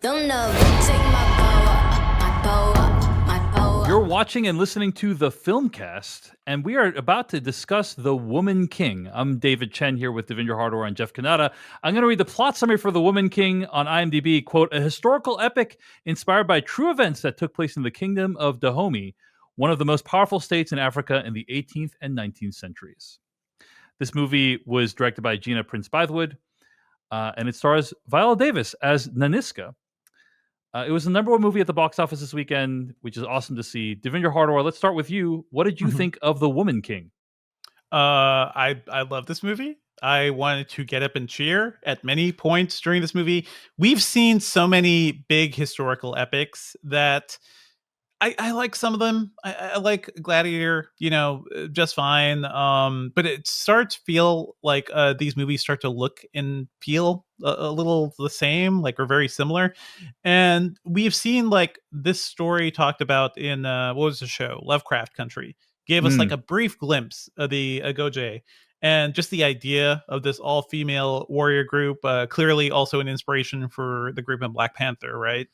Don't know, take my power. You're watching and listening to the Filmcast, and we are about to discuss The Woman King. I'm David Chen here with Devindra Hardware and Jeff Kanata. I'm going to read the plot summary for The Woman King on IMDb. Quote, a historical epic inspired by true events that took place in the kingdom of Dahomey, one of the most powerful states in Africa in the 18th and 19th centuries. This movie was directed by Gina Prince-Bythewood, and it stars Viola Davis as Naniska. It was the number one movie at the box office this weekend, which is awesome to see. Devindra Hardware, let's start with you. What did you think of The Woman King? I love this movie. I wanted to get up and cheer at many points during this movie. We've seen so many big historical epics that I like some of them. I like Gladiator, just fine. But it starts to feel like these movies start to look and feel a little the same, like we're very similar. And we've seen like this story talked about in what was the show? Lovecraft Country. Gave us like a brief glimpse of the Goje. And just the idea of this all-female warrior group, clearly also an inspiration for the group in Black Panther, right?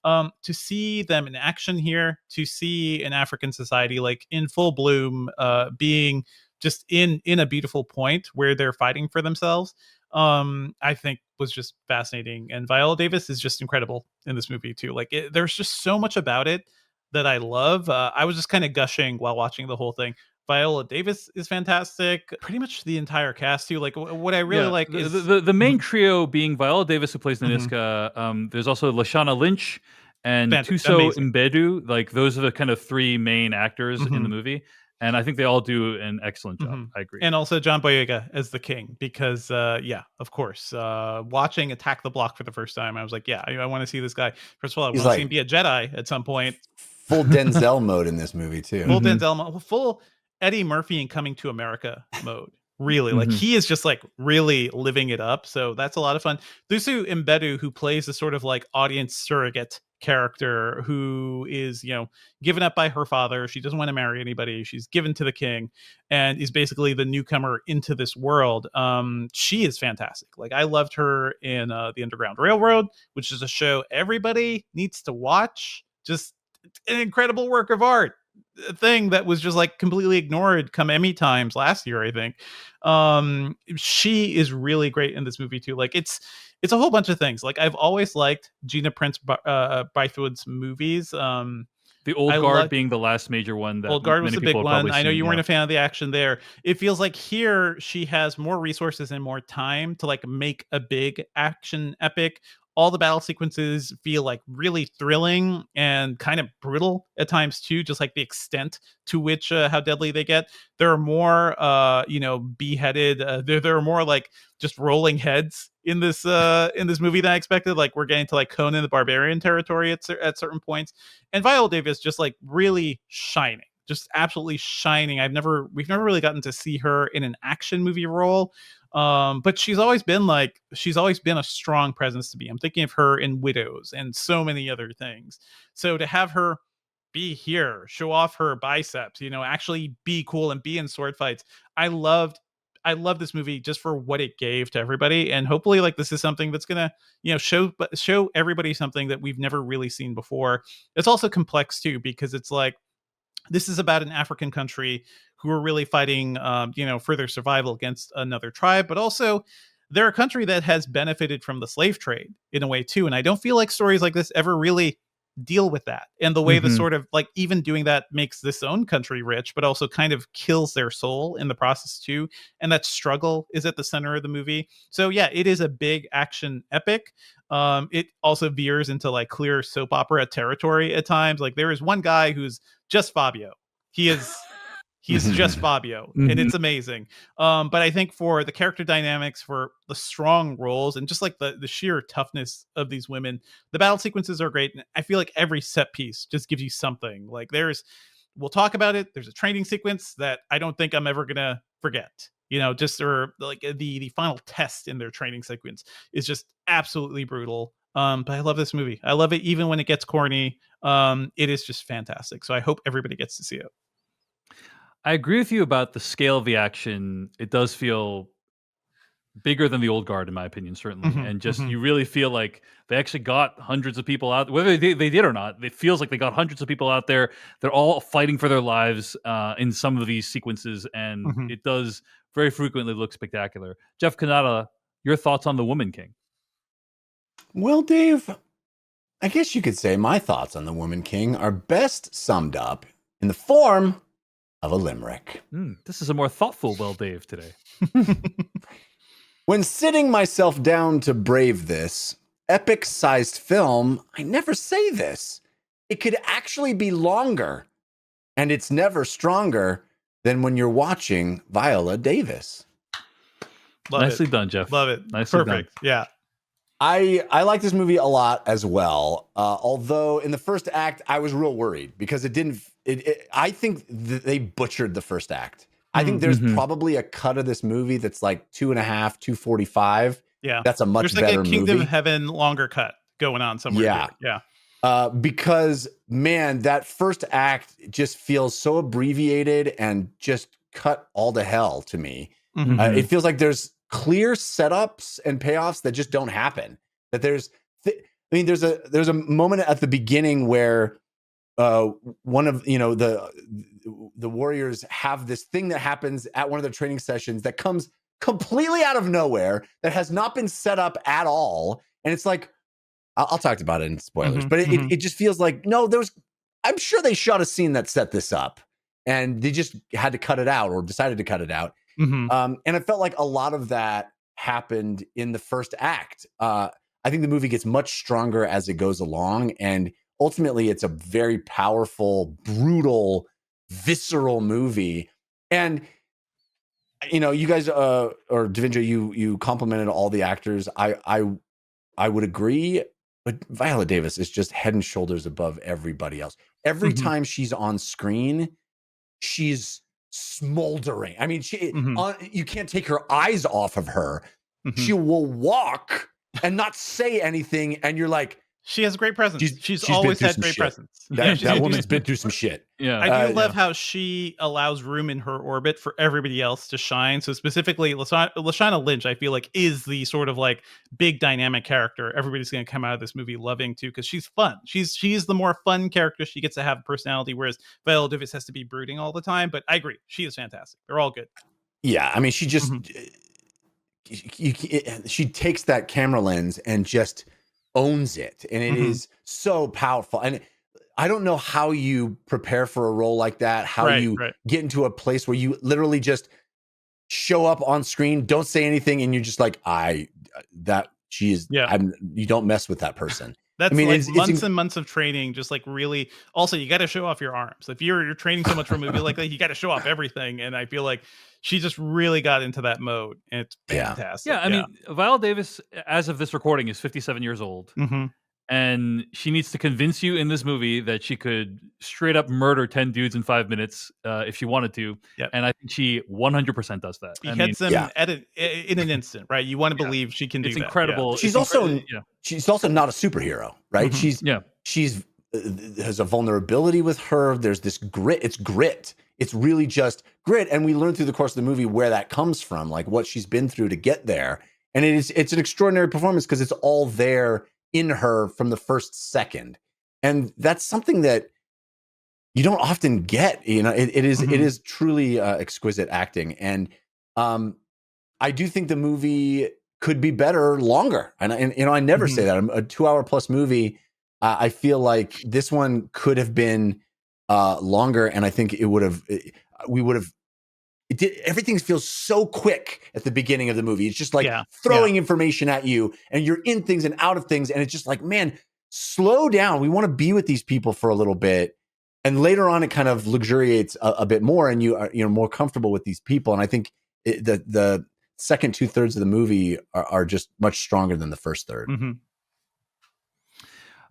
To see them in action here, to see an African society like in full bloom, being just in a beautiful point where they're fighting for themselves, I think was just fascinating. And Viola Davis is just incredible in this movie too. Like there's just so much about it that I love. I was just kind of gushing while watching the whole thing. Viola Davis is fantastic. Pretty much the entire cast too. Like what I really like is the main trio being Viola Davis, who plays Naniska. There's also Lashana Lynch and Tuso Mbedu. Like those are the kind of three main actors in the movie. And I think they all do an excellent job. I agree. And also John Boyega as the king, because of course, watching Attack the Block for the first time, I was like, I want to see this guy. First of all, I want to see him be a Jedi at some point. Full Denzel mode in this movie too. Full Denzel mode, full Eddie Murphy in Coming to America mode. Really, like he is just like really living it up. So that's a lot of fun. Thuso Mbedu, who plays the sort of like audience surrogate character who is, given up by her father. She doesn't want to marry anybody. She's given to the king and is basically the newcomer into this world. She is fantastic. Like I loved her in The Underground Railroad, which is a show everybody needs to watch. Just an incredible work of art. A thing that was just like completely ignored come Emmy times last year, I think. She is really great in this movie too. Like it's a whole bunch of things. Like I've always liked Gina Prince-Bythewood's movies. The Old Guard being the last major one. That Old Guard was the big one. I know you weren't a fan of the action there. It feels like here she has more resources and more time to like make a big action epic. All the battle sequences feel like really thrilling and kind of brutal at times too, just like the extent to which how deadly they get. There are more beheaded, there are more like just rolling heads in this movie than I expected. Like we're getting to like Conan the Barbarian territory at certain points. And Viola Davis just like really shining. Just absolutely shining. We've never really gotten to see her in an action movie role. But she's always been a strong presence to me. I'm thinking of her in Widows and so many other things. So to have her be here, show off her biceps, actually be cool and be in sword fights. I love this movie just for what it gave to everybody. And hopefully like this is something that's going to, show everybody something that we've never really seen before. It's also complex too, because it's like, this is about an African country who are really fighting, for their survival against another tribe. But also, they're a country that has benefited from the slave trade in a way, too. And I don't feel like stories like this ever really deal with that. And the way the sort of like even doing that makes this own country rich, but also kind of kills their soul in the process, too. And that struggle is at the center of the movie. So, yeah, it is a big action epic. It also veers into like clear soap opera territory at times. Like there is one guy who's just Fabio. He's just Fabio, and it's amazing. But I think for the character dynamics, for the strong roles, and just like the sheer toughness of these women, the battle sequences are great. And I feel like every set piece just gives you something. Like we'll talk about it. There's a training sequence that I don't think I'm ever gonna forget. Or like the final test in their training sequence is just absolutely brutal. But I love this movie. I love it even when it gets corny. It is just fantastic. So I hope everybody gets to see it. I agree with you about the scale of the action. It does feel bigger than the old guard, in my opinion, certainly. Mhm, And just mhm. you really feel like they actually got hundreds of people out. Whether they did or not, it feels like they got hundreds of people out there. They're all fighting for their lives in some of these sequences, and Mhm. it does very frequently look spectacular. Jeff Kanata, your thoughts on the Woman King? Well, Dave, I guess you could say my thoughts on the Woman King are best summed up in the form of a limerick. This is a more thoughtful Well Dave today. When sitting myself down to brave this epic-sized film, I never say this. It could actually be longer, and it's never stronger than when you're watching Viola Davis. Love Nicely it. done, Jeff. Love it. Nicely done. Perfect. Yeah. I like this movie a lot as well. Although in the first act, I was real worried because it didn't. I think they butchered the first act. I think there's probably a cut of this movie that's like 2.5, 2:45. Yeah. That's a much There's like better a Kingdom movie. of Heaven longer cut going on somewhere. Yeah. Here. Yeah. Because man, that first act just feels so abbreviated and just cut all to hell to me. Mhm. It feels like there's clear setups and payoffs that just don't happen. That there's a moment at the beginning where one of the warriors have this thing that happens at one of their training sessions that comes completely out of nowhere, that has not been set up at all, and it's like I'll talk about it in spoilers, but it just feels like no, I'm sure they shot a scene that set this up, and they just had to cut it out or decided to cut it out. Mhm. And it felt like a lot of that happened in the first act. I think the movie gets much stronger as it goes along, and ultimately it's a very powerful, brutal, visceral movie. And you guys or Devindra, you complimented all the actors. I would agree, but Viola Davis is just head and shoulders above everybody else. Every Mhm. time she's on screen, she's smoldering. I mean, you can't take her eyes off of her. Mhm. She will walk and not say anything, and you're like, She has great presence. She's been always through had some great shit. presence. That woman's been through some shit. Yeah. I do love how she allows room in her orbit for everybody else to shine. So specifically, Lashana Lynch, I feel like, is the sort of like big dynamic character everybody's going to come out of this movie loving too, because she's fun. She's the more fun character. She gets to have personality, whereas Viola Davis has to be brooding all the time. But I agree, she is fantastic. They're all good. Yeah, I mean, she just she takes that camera lens and just owns it, and it is so powerful. And I don't know how you prepare for a role like that, how you get into a place where you literally just show up on screen, don't say anything, and you're just like, you don't mess with that person. That's I mean, like months and months of training, just like really. Also, you got to show off your arms. If you're training so much for a movie like that, you got to show off everything. And I feel like she just really got into that mode, and it's fantastic. Yeah, I mean, Viola Davis, as of this recording, is 57 years old. And she needs to convince you in this movie that she could straight up murder 10 dudes in 5 minutes if she wanted to. Yep. And I think she 100% does that. She hits them in an instant, right? You want to believe she can do that. It's incredible. She's also not a superhero, right? She's has a vulnerability with her. There's this grit. It's grit. It's really just grit. And we learn through the course of the movie where that comes from, like what she's been through to get there. And it's an extraordinary performance because it's all there in her from the first second. And that's something that you don't often get. It is truly exquisite acting. And I do think the movie could be better longer. And I never say that. A 2-hour plus movie, I feel like this one could have been longer, and I think everything feels so quick at the beginning of the movie. It's just like throwing information at you, and you're in things and out of things, and it's just like, man, slow down. We want to be with these people for a little bit, and later on, it kind of luxuriates a bit more, and you're more comfortable with these people. And I think the second 2/3 of the movie are just much stronger than the first third.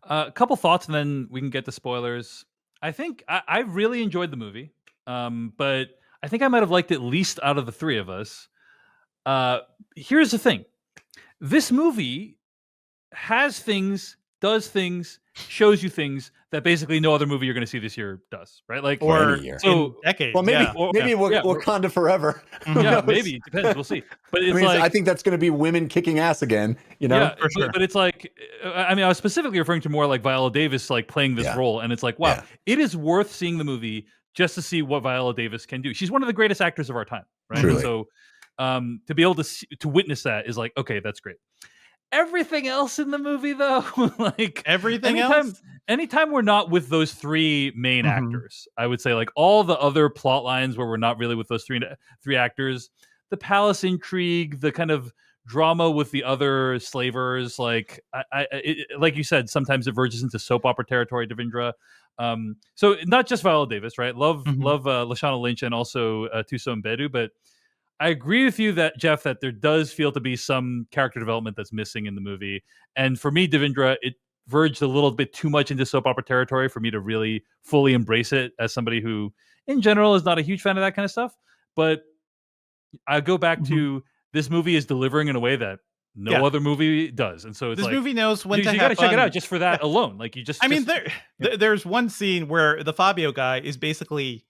A couple thoughts, and then we can get to spoilers. I think I really enjoyed the movie, but I think I might have liked it least out of the three of us. Here's the thing. This movie has things does things, shows you things that basically no other movie you're going to see this year does, right? Like, or so decades. Well, maybe yeah. Wakanda forever. Yeah, maybe it depends. We'll see. But it's I think that's going to be women kicking ass again. Yeah, for sure. but it's like, I mean, I was specifically referring to more like Viola Davis like playing this role, and it's like, wow, it is worth seeing the movie just to see what Viola Davis can do. She's one of the greatest actors of our time, right? Truly. So, to be able to witness that is like, okay, that's great. Everything else in the movie, though, like anytime we're not with those three main actors, I would say like all the other plot lines where we're not really with those three actors, the palace intrigue, the kind of drama with the other slavers, like like you said, sometimes it verges into soap opera territory, Devindra. So not just Viola Davis, right? Love Lashana Lynch and also Tuso Mbedu, but I agree with you that, Jeff, that there does feel to be some character development that's missing in the movie. And for me, Devindra, it verged a little bit too much into soap opera territory for me to really fully embrace it as somebody who, in general, is not a huge fan of that kind of stuff. But I go back to this movie is delivering in a way that no other movie does. And so it's this movie knows when to have you got to fun. check it out just for that alone. Like you just, I mean, there's one scene where the Fabio guy is basically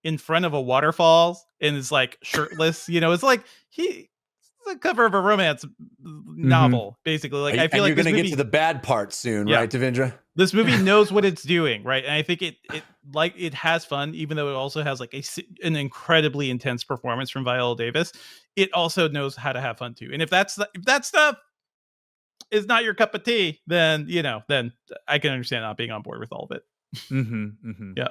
in front of a waterfall and is like shirtless. It's like it's the cover of a romance novel, basically. Like I feel like you're going to get to the bad part soon, right, Devindra? This movie knows what it's doing, right? And I think it has fun, even though it also has like an incredibly intense performance from Viola Davis. It also knows how to have fun too. And if that stuff is not your cup of tea, then then I can understand not being on board with all of it. Yeah.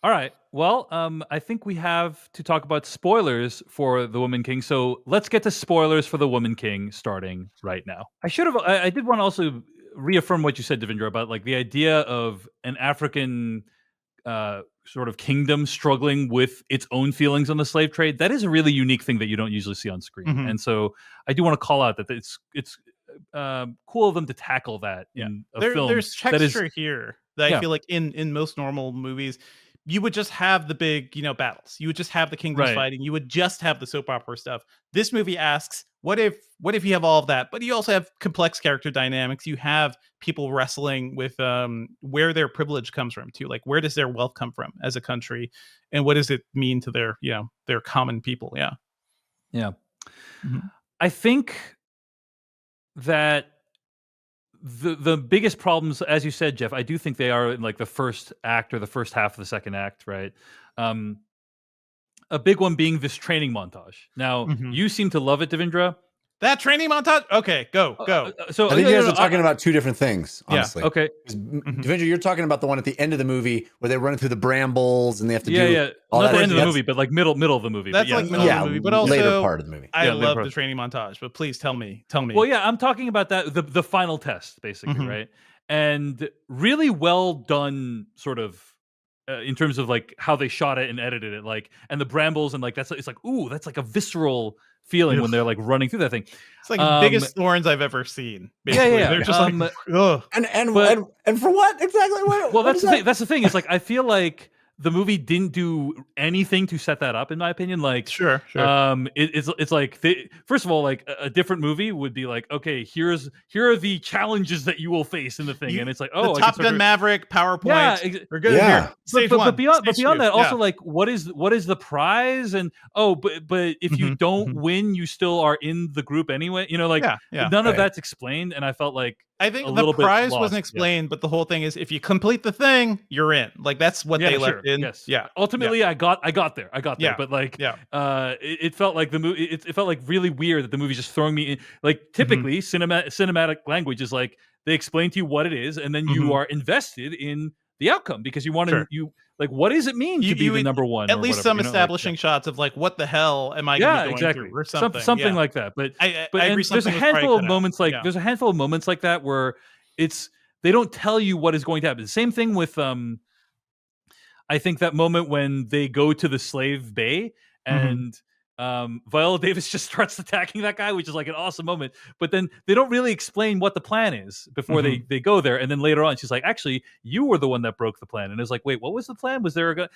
All right. Well, I think we have to talk about spoilers for The Woman King. So let's get to spoilers for The Woman King starting right now. I did want to also reaffirm what you said, Devindra, about like the idea of an African sort of kingdom struggling with its own feelings on the slave trade. That is a really unique thing that you don't usually see on screen. And so I do want to call out that it's cool of them to tackle that in a film. There's texture here that I feel like in most normal movies, you would just have the big, battles. You would just have the kingdoms fighting. You would just have the soap opera stuff. This movie asks, what if you have all of that, but you also have complex character dynamics. You have people wrestling with where their privilege comes from too. Like, where does their wealth come from as a country, and what does it mean to their common people? Yeah. I think that the biggest problems, as you said, Jeff, I do think they are in like the first act or the first half of the second act, right? A big one being this training montage. Now, you seem to love it, Devindra. That training montage? Okay, go. So I think you guys are talking about two different things, honestly. Yeah, okay. Devindra, you're talking about the one at the end of the movie where they run through the brambles and they have to do all not that. the end of the movie, but like middle of the movie. That's like middle of the movie, but also later part of the movie. I love the training montage, but please tell me. Well, yeah, I'm talking about that the final test, basically, right? And really well done, sort of. In terms of like how they shot it and edited it, like, and the brambles and like it's like, ooh, that's like a visceral feeling when they're like running through that thing. It's like the biggest thorns I've ever seen. Basically. Yeah. They're just like, ugh. And for what exactly? Well, that's the thing. That's the thing. Is like I feel like the movie didn't do anything to set that up, in my opinion. Like, sure. It's like first of all, like a different movie would be like, okay, here are the challenges that you will face in the thing, and it's like, oh, the Top Gun Maverick PowerPoint. We're good here. But beyond that, also like, what is the prize? And but if you don't win, you still are in the group anyway. None of that's explained, and I felt like. I think the prize wasn't explained, but the whole thing is if you complete the thing, you're in. Like that's what they left in. Yes. Yeah. Ultimately, I got there. But like, it felt like the movie. It felt like really weird that the movie's just throwing me in. Like typically, cinematic language is like they explain to you what it is, and then you are invested in the outcome because you want to. You like, what does it mean to be the number one? At least some establishing shots of like, what the hell am I going to be going through, or something like that. But I agree. There's a handful of moments like that where they don't tell you what is going to happen. Same thing with I think that moment when they go to the slave bay and Viola Davis just starts attacking that guy, which is like an awesome moment. But then they don't really explain what the plan is before they go there. And then later on, she's like, actually, you were the one that broke the plan. And it's like, wait, what was the plan? Was there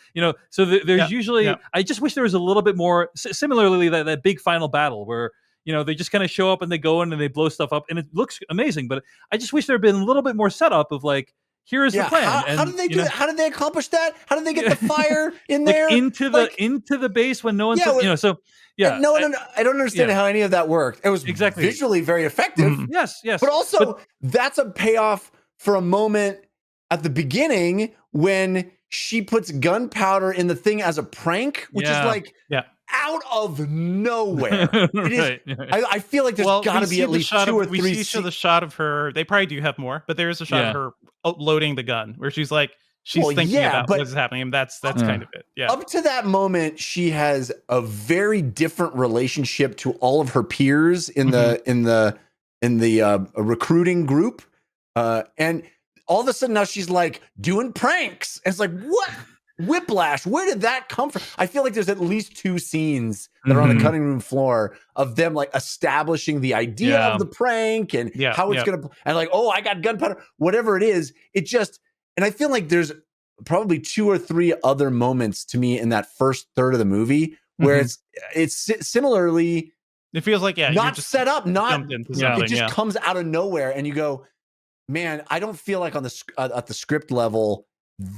so there's usually, I just wish there was a little bit more, similarly, that big final battle where, they just kind of show up and they go in and they blow stuff up and it looks amazing. But I just wish there had been a little bit more setup of like, here is the plan. How did they do that? How did they accomplish that? How did they get the fire in like there into the base when no one's so yeah. No, I don't understand how any of that worked. It was visually very effective. Mm-hmm. Yes. But also that's a payoff for a moment at the beginning when she puts gunpowder in the thing as a prank, which is like out of nowhere. It is. I feel like there's got to be at least 2 or 3. We see the shot of her. They probably do have more, but there is a shot of her loading the gun where she's like, she's thinking about what's happening, and that's kind of it. Yeah. Up to that moment, she has a very different relationship to all of her peers in the recruiting group, and all of a sudden now she's like doing pranks. And it's like, what? Whiplash, where did that come from? I feel like there's at least 2 scenes that are on the cutting room floor of them like establishing the idea of the prank and how it's gonna, and like, oh, I got gunpowder, whatever it is. It just, and I feel like there's probably 2 or 3 other moments to me in that first third of the movie where it's similarly, it feels like not set up, it just comes out of nowhere, and you go, man, I don't feel like on the at the script level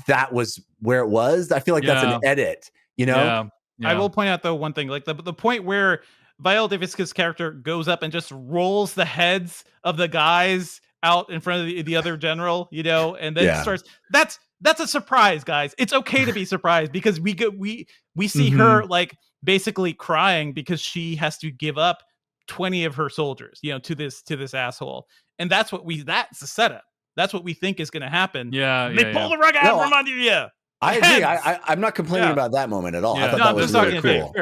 that was where it was. I feel like that's an edit, Yeah. I will point out though one thing, like the point where Viola Davis's character goes up and just rolls the heads of the guys out in front of the other general, and then starts. That's a surprise, guys. It's okay to be surprised because we see her like basically crying because she has to give up 20 of her soldiers, to this asshole, and that's the setup. That's what we think is going to happen. They pull the rug out from under you. I agree. I'm not complaining about that moment at all. I thought that was really cool.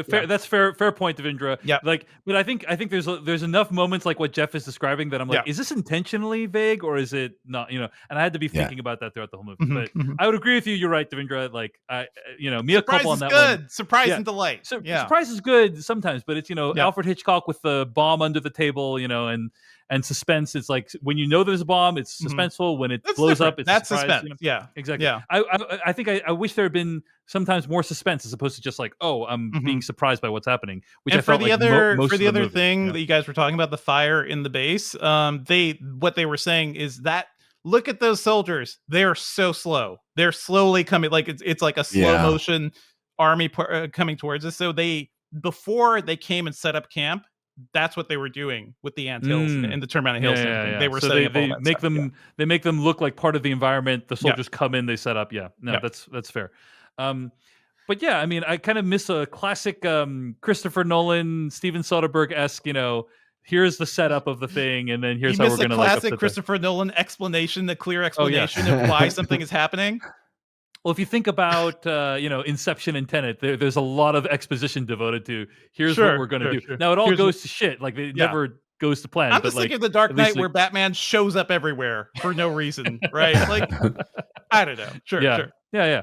Fair. That's fair point, Devindra. Yeah. Like, but I think there's enough moments like what Jeff is describing that I'm like, is this intentionally vague or is it not? And I had to be thinking about that throughout the whole movie. But I would agree with you. You're right, Devindra. Like, Mia culpa on that good. one. Surprise and delight. Surprise is good sometimes, but it's Alfred Hitchcock with the bomb under the table, and suspense. It's like when there's a bomb, it's suspenseful. When it blows up, it's suspense. Yeah, exactly. Yeah. I think I wish there had been sometimes more suspense as opposed to just like, oh, I'm being surprised by what's happening. Which I felt for the other thing that you guys were talking about, the fire in the base, what they were saying is that look at those soldiers. They're so slow. They're slowly coming. Like it's like a slow motion army coming towards us. So before they came and set up camp, that's what they were doing with the anthills and the Turn Hills. They were setting up all that make stuff. They make them look like part of the environment. The soldiers come in, they set up. That's fair. But yeah, I mean, I kind of miss a classic Christopher Nolan, Steven Soderbergh-esque, here's the setup of the thing, and then here's how we're going to classic Christopher Nolan explanation, the clear explanation of why something is happening. Well, if you think about Inception and Tenet, there's a lot of exposition devoted to here's what we're going to do. Now it all goes to shit. Like it never goes to plan. I'm just thinking of The Dark Knight where Batman shows up everywhere for no reason, right? Like I don't know. Sure. Yeah.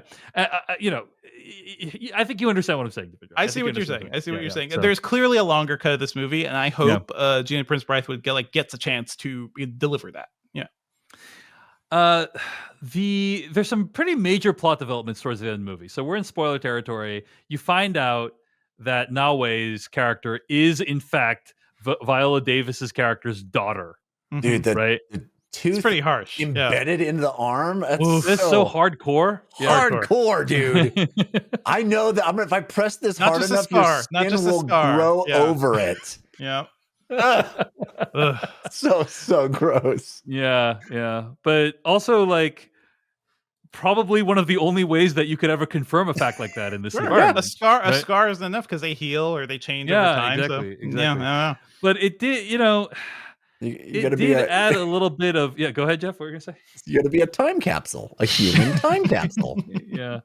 I think you understand what I'm saying. I see what you're saying. So. There's clearly a longer cut of this movie, and I hope Gina Prince-Bythewood gets a chance to deliver that. There's some pretty major plot developments towards the end of the movie. So we're in spoiler territory. You find out that Nawe's character is in fact Viola Davis's character's daughter. Dude, right? The tooth it's pretty harsh. Embedded into the arm. That's so hardcore. Hardcore, dude. I know that if I press this hard enough, your skin will grow over it. Yeah. So gross. Yeah. But also like probably one of the only ways that you could ever confirm a fact like that in this environment. A scar isn't enough because they heal or they change over time. Exactly. Yeah, I don't know. But it did, you did add a little bit of go ahead, Jeff. What were you gonna say? You got to be a time capsule, a human time capsule. Yeah.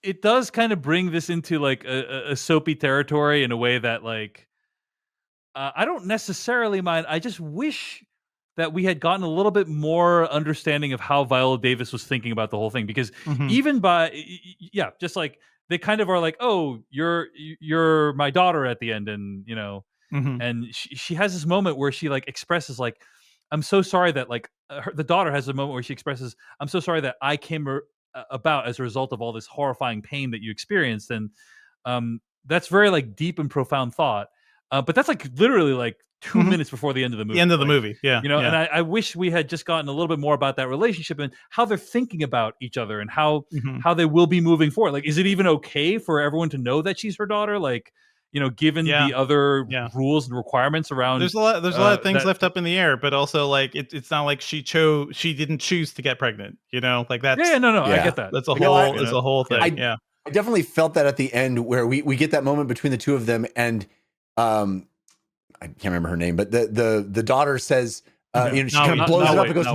It does kind of bring this into like a soapy territory in a way that like I don't necessarily mind. I just wish that we had gotten a little bit more understanding of how Viola Davis was thinking about the whole thing, because even just like they kind of are like, oh, you're my daughter at the end, and and she has this moment where she like expresses like, I'm so sorry that like the daughter has a moment where she expresses, I'm so sorry that I came about as a result of all this horrifying pain that you experienced, and that's very like deep and profound thought. But that's like literally like 2 minutes before the end of the movie. The end of the like, movie, yeah. And I wish we had just gotten a little bit more about that relationship and how they're thinking about each other and how they will be moving forward. Like, is it even okay for everyone to know that she's her daughter? Like, given the other rules and requirements around. There's a lot of things left up in the air, but also like it's not like she didn't choose to get pregnant. Like that's I get that. That's a whole a whole thing. I definitely felt that at the end where we get that moment between the two of them, and I can't remember her name, but the daughter says, she kind of blows it up and goes,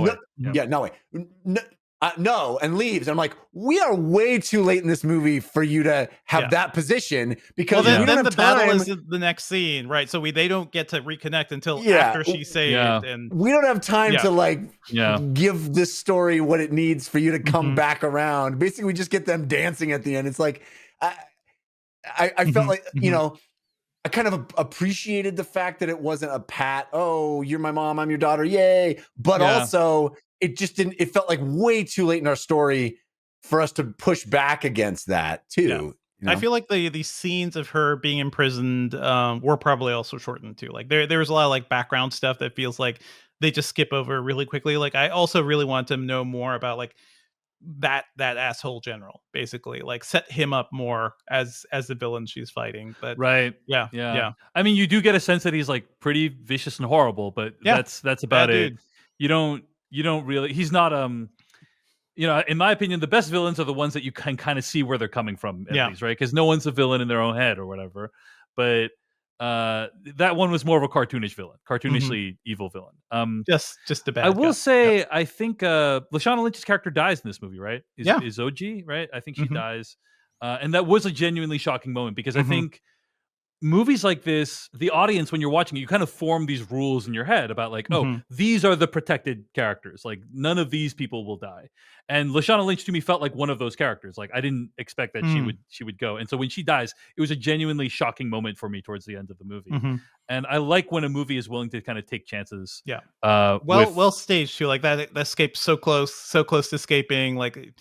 no, and leaves. And I'm like, we are way too late in this movie for you to have that position, because we don't have the time. battle is the next scene, right? So they don't get to reconnect until after she's saved, and we don't have time to give this story what it needs for you to come back around. Basically, we just get them dancing at the end. It's like I felt like I kind of appreciated the fact that it wasn't a pat. Oh, you're my mom, I'm your daughter, yay! But also, it just didn't. It felt like way too late in our story for us to push back against that too. I feel like the scenes of her being imprisoned were probably also shortened too. Like there was a lot of like background stuff that feels like they just skip over really quickly. Like I also really want to know more about like that asshole general, basically, like set him up more as the villain she's fighting. But yeah. I mean, you do get a sense that he's like pretty vicious and horrible, but that's about it. Dude. You don't really. He's not. In my opinion, the best villains are the ones that you can kind of see where they're coming from, at least, right? Because no one's a villain in their own head or whatever. But that one was more of a cartoonish villain, cartoonishly evil villain. Just a bad. I will say, I think Lashana Lynch's character dies in this movie, right? Is OG, right? I think she dies, and that was a genuinely shocking moment, because I think movies like this, the audience, when you're watching it, you kind of form these rules in your head about like, oh, these are the protected characters. Like, none of these people will die. And Lashana Lynch to me felt like one of those characters. Like, I didn't expect that she would go. And so when she dies, it was a genuinely shocking moment for me towards the end of the movie. And I like when a movie is willing to kind of take chances. Well staged too. Like that escape's so close to escaping. Like,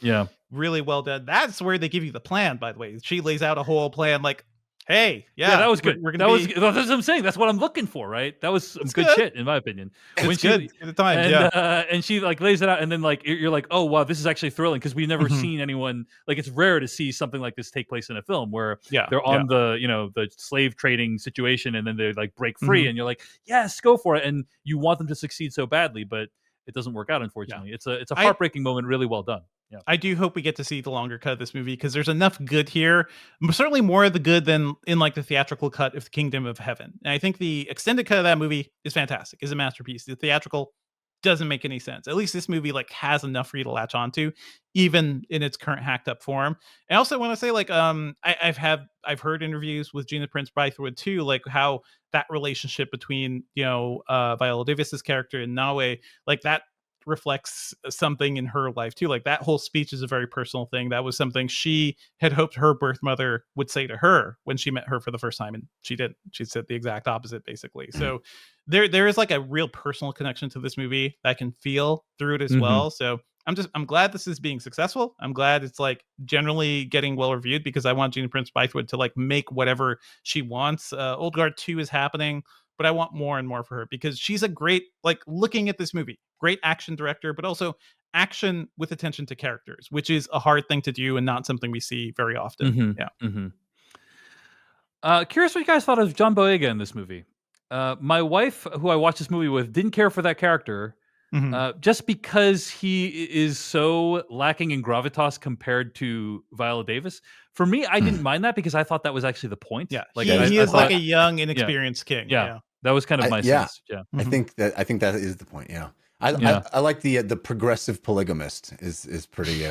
really well done. That's where they give you the plan, by the way. She lays out a whole plan, like, hey, that was good. That's what I'm saying. That's what I'm looking for, right? That was some good shit, in my opinion. It's good at the time, and she like lays it out, and then like you're like, oh wow, this is actually thrilling, because we've never seen anyone, like, it's rare to see something like this take place in a film where they're on the slave trading situation, and then they like break free, and you're like, yes, go for it, and you want them to succeed so badly, but it doesn't work out, unfortunately. It's a heartbreaking moment, really well done. Yeah. I do hope we get to see the longer cut of this movie, because there's enough good here. Certainly more of the good than in like the theatrical cut of the Kingdom of Heaven. And I think the extended cut of that movie is fantastic, is a masterpiece. The theatrical doesn't make any sense. At least this movie like has enough for you to latch onto, even in its current hacked up form. I also want to say, like, I've heard interviews with Gina Prince-Bythewood too, like how that relationship between Viola Davis's character and Nawe, like that reflects something in her life too. Like that whole speech is a very personal thing. That was something she had hoped her birth mother would say to her when she met her for the first time, and she didn't. She said the exact opposite, basically. So there is like a real personal connection to this movie that I can feel through it as well. So I'm glad this is being successful. I'm glad it's like generally getting well reviewed, because I want Gina Prince-Bythewood to like make whatever she wants. Old Guard 2 is happening, but I want more and more for her, because she's a great, like, looking at this movie, great action director, but also action with attention to characters, which is a hard thing to do and not something we see very often. Curious what you guys thought of John Boyega in this movie. My wife, who I watched this movie with, didn't care for that character, just because he is so lacking in gravitas compared to Viola Davis. For me, I didn't mind that, because I thought that was actually the point. Like he is like a young, inexperienced king. That was kind of my sense. I think that is the point. I like the progressive polygamist is pretty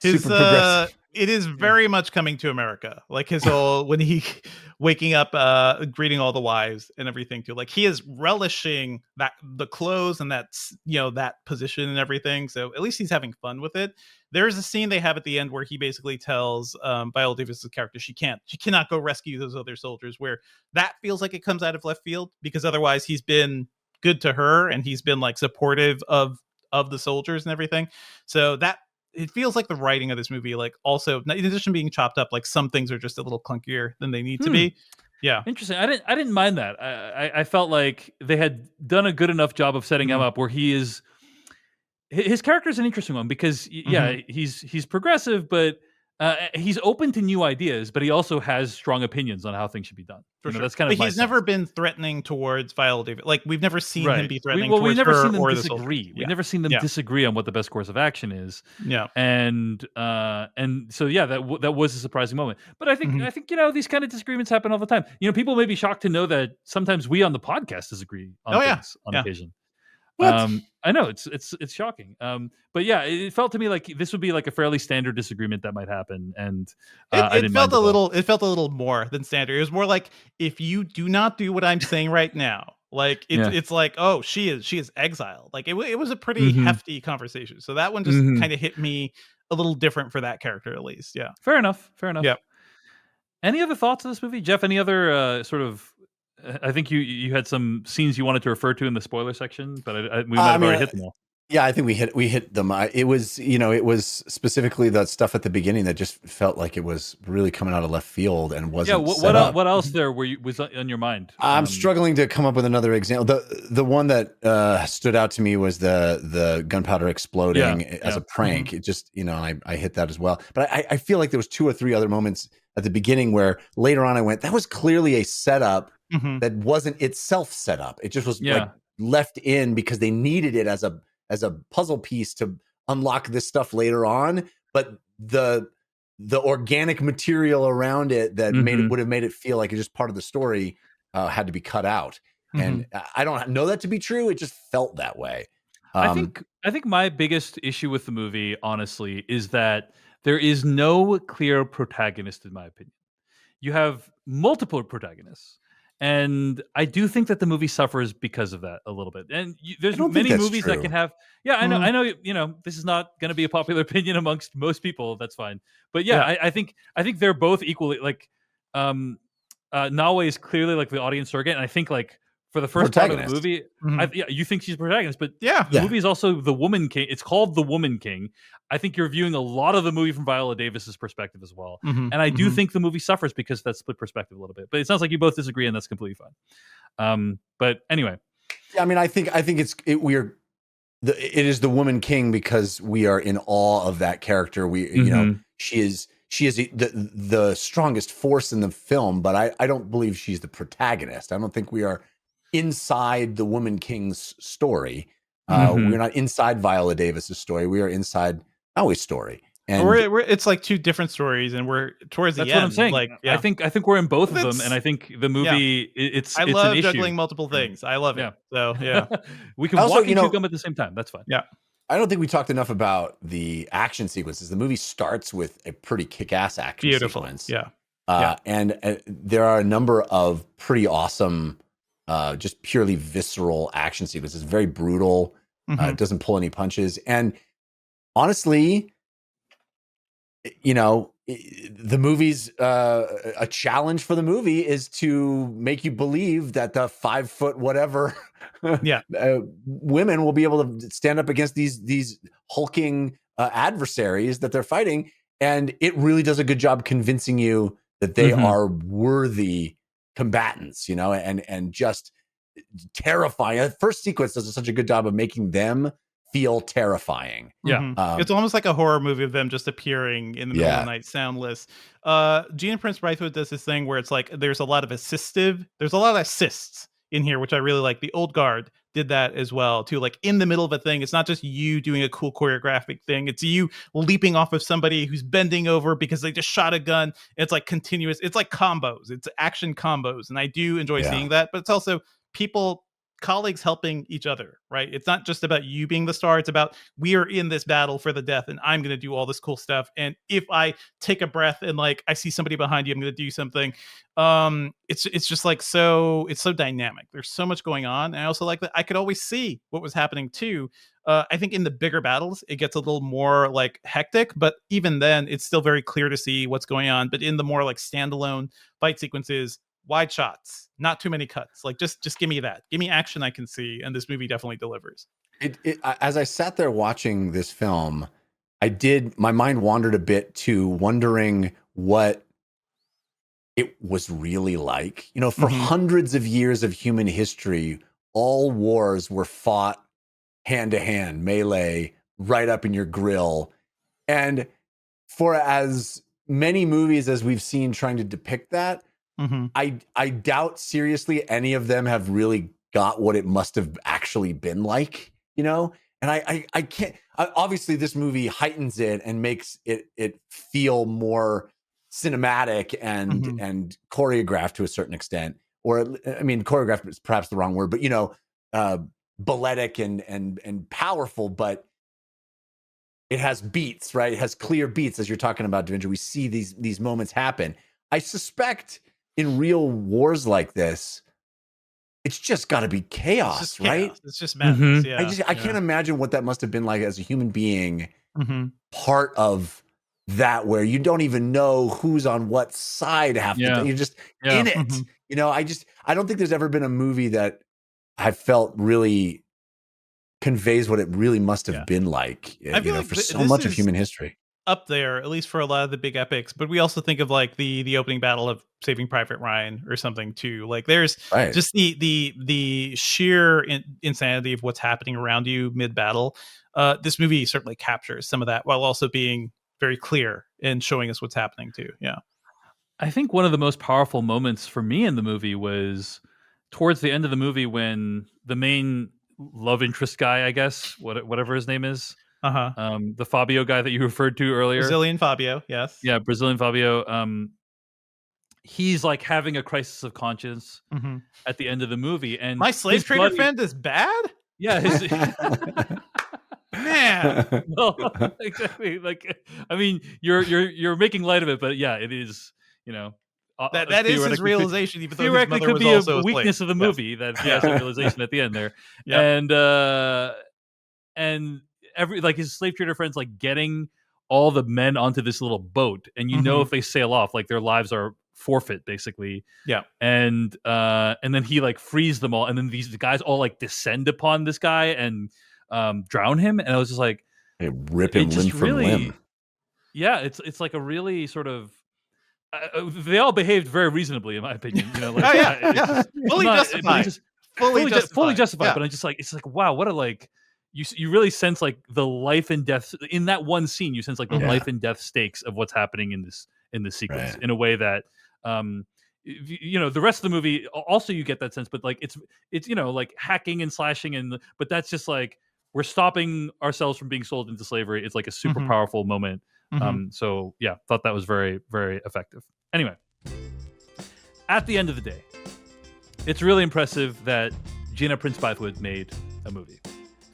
super progressive. It is very much coming to America. Like his whole, when he waking up, greeting all the wives and everything too. Like he is relishing that, the clothes and that position and everything. So at least he's having fun with it. There's a scene they have at the end where he basically tells Viola Davis's character she cannot go rescue those other soldiers, where that feels like it comes out of left field, because otherwise he's been good to her and he's been like supportive of the soldiers and everything. So that it feels like the writing of this movie, like also in addition to being chopped up, like some things are just a little clunkier than they need to be. Yeah. Interesting. I didn't mind that. I felt like they had done a good enough job of setting him up where his character is an interesting one because he's progressive, but he's open to new ideas, but he also has strong opinions on how things should be done. For sure. That's kind But of he's never been threatening towards Viola Davis. Like we've never seen him be threatening we've towards never her seen them or disagree. We've never seen them disagree on what the best course of action is. Yeah. And so that was a surprising moment. But I think these kind of disagreements happen all the time. People may be shocked to know that sometimes we on the podcast disagree on things on occasion. I know it's shocking. But yeah, it felt to me like this would be like a fairly standard disagreement that might happen, and it felt a little more than standard. It was more like, if you do not do what I'm saying right now, like it's like, oh, she is exiled. Like it was a pretty hefty conversation. So that one just kind of hit me a little different for that character, at least. Yeah, fair enough. Yeah. Any other thoughts on this movie, Jeff? Any other sort of? I think you had some scenes you wanted to refer to in the spoiler section, but we might have already hit them all. Yeah, I think we hit them. It was specifically the stuff at the beginning that just felt like it was really coming out of left field and wasn't. Yeah, what else there was on your mind? I'm struggling to come up with another example. The one that stood out to me was the gunpowder exploding as a prank. It just I hit that as well. But I feel like there was 2 or 3 other moments at the beginning where later on I went, that was clearly a setup that wasn't itself set up. It just was like left in because they needed it as a puzzle piece to unlock this stuff later on. But the organic material around it that would have made it feel like it's just part of the story had to be cut out. And I don't know that to be true. It just felt that way. I think my biggest issue with the movie, honestly, is that there is no clear protagonist, in my opinion. You have multiple protagonists. And I do think that the movie suffers because of that a little bit. And there's many movies that can have. Yeah, I know. This is not going to be a popular opinion amongst most people. That's fine. But I think they're both equally like. Nawe is clearly like the audience surrogate, and I think like for the first part of the movie, you think she's a protagonist, but the movie is also the Woman King. It's called The Woman King. I think you're viewing a lot of the movie from Viola Davis's perspective as well, and I do think the movie suffers because of that split perspective a little bit. But it sounds like you both disagree, and that's completely fine. But anyway, I mean, I think it is the Woman King because we are in awe of that character. She is the strongest force in the film, but I don't believe she's the protagonist. I don't think we are inside the Woman King's story. We're not inside Viola Davis's story. We are inside Noway's story. And it's like 2 different stories, and we're towards the end. That's what I'm saying. Like, I think we're in both of them, and I think the movie I love juggling multiple things. I love it. So we can walk and chew gum at the same time. That's fine. Yeah. I don't think we talked enough about the action sequences. The movie starts with a pretty kick-ass action sequence. And there are a number of pretty awesome, just purely visceral action sequences. Very brutal. It doesn't pull any punches. And honestly, the movie's a challenge for the movie is to make you believe that the 5 foot whatever women will be able to stand up against these hulking adversaries that they're fighting, and it really does a good job convincing you that they are worthy combatants, and just terrifying. The first sequence does such a good job of making them feel terrifying. It's almost like a horror movie of them just appearing in the middle of the night, soundless. Gina Prince-Bythewood does this thing where it's like there's a lot of assists in here, which I really like. The Old Guard did that as well too. Like in the middle of a thing, it's not just you doing a cool choreographic thing. It's you leaping off of somebody who's bending over because they just shot a gun. It's like continuous. It's like combos. It's action combos, and I do enjoy seeing that. But it's also colleagues helping each other, right? It's not just about you being the star. It's about we are in this battle for the death, and I'm going to do all this cool stuff. And if I take a breath and like I see somebody behind you, I'm going to do something. It's just like it's so dynamic. There's so much going on. And I also like that I could always see what was happening too. I think in the bigger battles, it gets a little more like hectic, but even then, it's still very clear to see what's going on. But in the more like standalone fight sequences, wide shots, not too many cuts. Like just give me that. Give me action I can see, and this movie definitely delivers. As I sat there watching this film, my mind wandered a bit to wondering what it was really like. You know, for hundreds of years of human history, all wars were fought hand to hand, melee, right up in your grill. And for as many movies as we've seen trying to depict that, I doubt seriously any of them have really got what it must have actually been like, you know? And I can't, obviously this movie heightens it and makes it feel more cinematic and choreographed to a certain extent. Or, I mean, choreographed is perhaps the wrong word, but, you know, balletic and powerful, but it has beats, right? It has clear beats, as you're talking about, Devindra. We see these moments happen. I suspect in real wars like this, it's just got to be chaos, right? Chaos. It's just madness. Yeah. I can't imagine what that must have been like as a human being, part of that, where you don't even know who's on what side half the time. You're just in it. You know, I don't think there's ever been a movie that I felt really conveys what it really must have been like, you know, for so much of human history. Up there, at least for a lot of the big epics, but we also think of like the opening battle of Saving Private Ryan or something too. Like there's just the sheer insanity of what's happening around you mid battle. This movie certainly captures some of that while also being very clear and showing us what's happening too. Yeah, I think one of the most powerful moments for me in the movie was towards the end of the movie when the main love interest guy, I guess, whatever his name is. The Fabio guy that you referred to earlier. Brazilian Fabio, yes. Yeah, Brazilian Fabio. He's like having a crisis of conscience at the end of the movie. And my slave trader friend is bad? Yeah. Man. Well, exactly. Like, I mean, you're making light of it, but yeah, it is, you know. That is his realization, even though theoretically his mother could was be also a weakness of the movie that he has a realization at the end there. And every, like, his slave trader friends like getting all the men onto this little boat, and you know if they sail off, like their lives are forfeit basically. And then he like frees them all, and then these guys all like descend upon this guy and drown him, and I was just like, they rip him limb from limb. Yeah, it's like a really sort of they all behaved very reasonably, in my opinion. You know, like, fully justified. Fully justified. But I'm just like, it's like, wow, what a like. You really sense like the life and death in that one scene. You sense like the life and death stakes of what's happening in this sequence in a way that you know, the rest of the movie also you get that sense, but like it's you know, like hacking and slashing but that's just like we're stopping ourselves from being sold into slavery. It's like a super powerful moment. So yeah, thought that was very, very effective. Anyway, at the end of the day, it's really impressive that Gina Prince-Bythewood made a movie.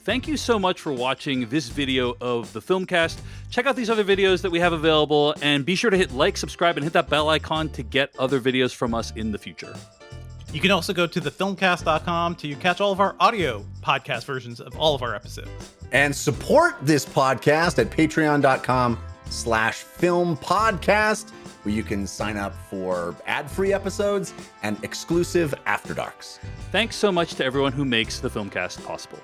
Thank you so much for watching this video of the Filmcast. Check out these other videos that we have available, and be sure to hit like, subscribe, and hit that bell icon to get other videos from us in the future. You can also go to thefilmcast.com to catch all of our audio podcast versions of all of our episodes. And support this podcast at patreon.com/filmpodcast, where you can sign up for ad-free episodes and exclusive After Darks. Thanks so much to everyone who makes the Filmcast possible.